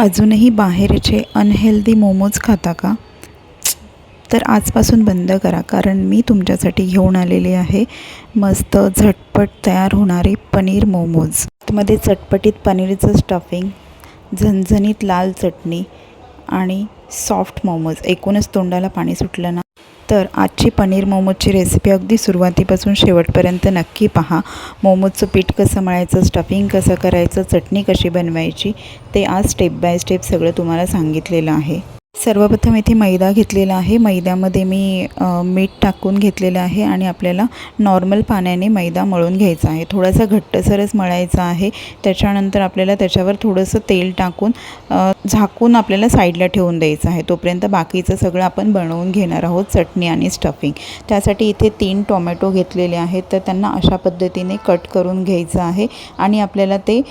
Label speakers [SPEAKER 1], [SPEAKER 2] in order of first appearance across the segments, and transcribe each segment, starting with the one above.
[SPEAKER 1] अजूनही बाहेरचे अनहेल्दी मोमोज खाता का? तर आजपासून बंद करा, कारण मी तुमच्यासाठी घेऊन आलेले आहे मस्त झटपट तयार होणारे पनीर मोमोज. त्यामध्ये चटपटीत पनीरचं स्टफिंग, झणझणीत लाल चटणी आणि सॉफ्ट मोमोज. एकूणच तोंडाला पाणी सुटलं ना. तर आजची पनीर मोमोजची रेसिपी अगदी सुरुवातीपासून शेवटपर्यंत नक्की पहा. मोमोजचं पीठ कसं मळायचं, स्टफिंग कसं करायचं, चटणी कशी बनवायची, ते आज स्टेप बाय स्टेप सगळं तुम्हाला सांगितलेलं आहे. सर्वप्रथम इथे मैदा घेतलेला आहे. मैद्यामध्ये मी मीठ टाकून घेतलेलं आहे आणि आपल्याला नॉर्मल पाण्याने मैदा मळून घ्यायचा आहे. थोडासा घट्टसरच मळायचा आहे. त्याच्यानंतर आपल्याला त्याच्यावर थोडंसं तेल टाकून झाकून आपल्याला साईडला ठेवून द्यायचं आहे. तोपर्यंत बाकीचं सगळं आपण बनवून घेणार आहोत, चटणी आणि स्टफिंग. त्यासाठी इथे 3 टोमॅटो घेतलेले आहेत, तर त्यांना अशा पद्धतीने कट करून घ्यायचं आहे आणि आपल्याला ते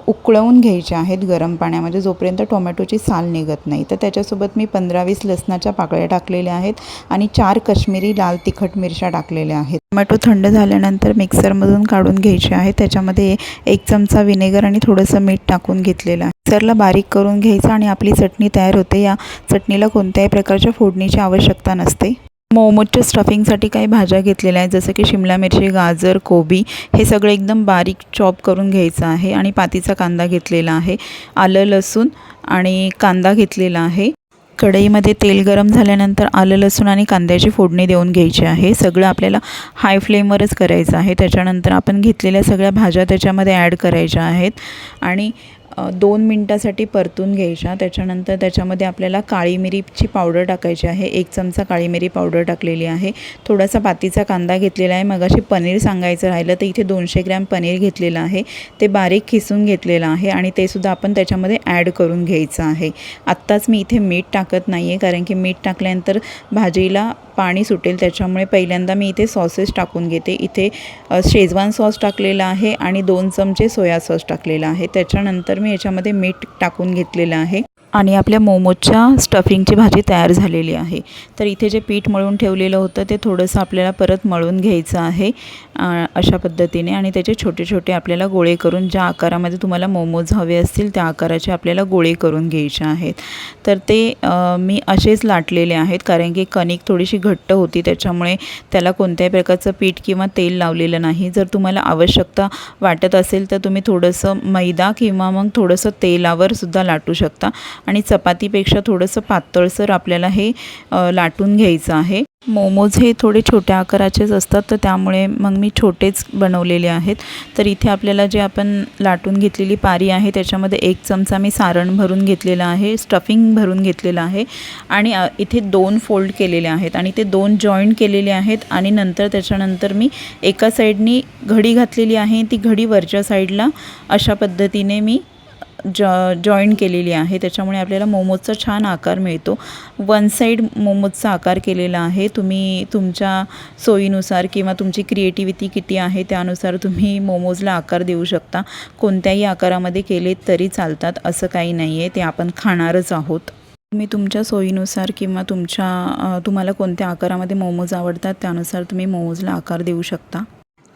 [SPEAKER 1] उकळवून घ्यायचे आहेत गरम पाण्यामध्ये, जोपर्यंत टोमॅटोची साल निघत नाही. तर त्याच्यासोबत मी 15-20 लसणाच्या पाकळ्या टाकलेल्या आहेत आणि 4 काश्मीरी लाल तिखट मिरच्या टाकलेल्या आहेत. टोमॅटो थंड झाल्यानंतर मिक्सरमधून काढून घ्यायचे आहे. त्याच्यामध्ये 1 चमचा व्हिनेगर आणि थोडंसं मीठ टाकून घेतलेलं आहे. मिक्सरला बारीक करून घ्यायचं आणि आपली चटणी तयार होते. या चटणीला कोणत्याही प्रकारच्या फोडणीची आवश्यकता नसते. मोमोजच्या स्टफिंगसाठी काही भाज्या घेतलेल्या आहेत, जसं की शिमला मिरची, गाजर, कोबी. हे सगळं एकदम बारीक चॉप करून घ्यायचं आहे आणि पातीचा कांदा घेतलेला आहे. आलं, लसूण आणि कांदा घेतलेला आहे. कढईमध्ये तेल गरम झाल्यानंतर आलं, लसूण आणि कांद्याची फोडणी देऊन घ्यायची आहे. सगळं आपल्याला हाय फ्लेमवरच करायचं आहे. त्याच्यानंतर आपण घेतलेल्या सगळ्या भाज्या त्याच्यामध्ये ॲड करायच्या आहेत आणि 2 मिनटासाठी परतून घ्यायच्या. त्याच्यानंतर त्याच्यामध्ये आपल्याला काळी मिरीची पावडर टाकायची आहे. 1 चमचा काळी मिरी पावडर टाकलेली आहे. थोडासा पातीचा कांदा घेतलेला आहे. मगाशी पनीर सांगायचं राहिलं, तर इथे 200 ग्रॅम पनीर घेतलेलं आहे. ते बारीक खिसून घेतलेलं आहे आणि ते सुद्धा आपण त्याच्यामध्ये ॲड करून घ्यायचं आहे. आत्ताच मी इथे मीठ टाकत नाही आहे, कारण की मीठ टाकल्यानंतर भाजीला पाणी सुटेल. त्याच्यामुळे पहिल्यांदा मी इथे सॉसेस टाकून घेते. इथे शेजवान सॉस टाकलेला आहे आणि 2 चमचे सोया सॉस टाकलेला आहे. त्याच्यानंतर मी याच्यामध्ये मीठ टाकून घेतलेलं आहे आणि आपल्या मोमोजच्या स्टफिंगची भाजी तयार झालेली आहे. तर इथे जे पीठ मळून ठेवलेलं होतं ते थोडंसं आपल्याला परत मळून घ्यायचं आहे अशा पद्धतीने आणि त्याचे छोटे छोटे आपल्याला गोळे करून, ज्या आकारामध्ये तुम्हाला मोमोज हवे असतील त्या आकाराचे आपल्याला गोळे करून घ्यायचे आहेत. तर ते मी असेच लाटलेले आहेत, कारण की कणिक थोडीशी घट्ट होती, त्याच्यामुळे त्याला कोणत्याही प्रकारचं पीठ किंवा तेल लावलेलं नाही. जर तुम्हाला आवश्यकता वाटत असेल तर तुम्ही थोडंसं मैदा किंवा मग थोडंसं तेलावर सुद्धा लाटू शकता आणि चपातीपेक्षा थोडंसं पातळसर आपल्याला हे लाटून घ्यायचं आहे. मोमोज हे थोडे छोट्या आकाराचेच असतात, तर त्यामुळे मग मी छोटेच बनवलेले आहेत. तर इथे आपल्याला जे आपण लाटून घेतलेली पारी आहे त्याच्यामध्ये 1 चमचा मी सारण भरून घेतलेलं आहे, स्टफिंग भरून घेतलेलं आहे आणि इथे 2 फोल्ड केलेले आहेत आणि ते 2 जॉईंट केलेले आहेत आणि नंतर त्याच्यानंतर मी एका साईडनी घडी घातलेली आहे. ती घडी वरच्या साईडला अशा पद्धतीने मी जॉईंट केलेली आहे. त्याच्यामुळे आपल्याला मोमोजचा छान आकार मिळतो. 1 साईड मोमोजचा आकार केलेला आहे. तुम्ही तुमच्या सोयीनुसार किंवा तुमची क्रिएटिव्हिटी किती आहे त्यानुसार तुम्ही मोमोजला आकार देऊ शकता. कोणत्याही आकारामध्ये केले तरी चालतात, असं काही नाही आहे. ते आपण खाणारच आहोत. तुम्ही तुमच्या सोयीनुसार किंवा तुम्हाला कोणत्या आकारामध्ये मोमोज आवडतात त्यानुसार तुम्ही मोमोजला आकार देऊ शकता.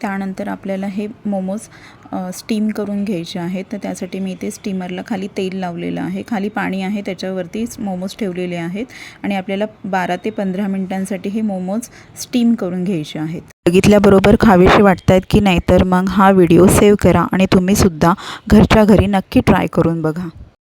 [SPEAKER 1] त्यानंतर आपल्याला हे मोमोज स्टीम करून घ्यायचे आहेत. तर त्यासाठी मी इथे स्टीमरला खाली तेल लावलेलं आहे, खाली पाणी आहे, त्याच्यावरती मोमोज ठेवलेले आहेत आणि आपल्याला 12 ते 15 मिनिटांसाठी हे मोमोज स्टीम करून घ्यायचे आहेत. बघितल्याबरोबर खावेसे वाटत आहेत की नाही, तर मग हा व्हिडिओ सेव्ह करा आणि तुम्हीसुद्धा घरच्या घरी नक्की ट्राय करून बघा.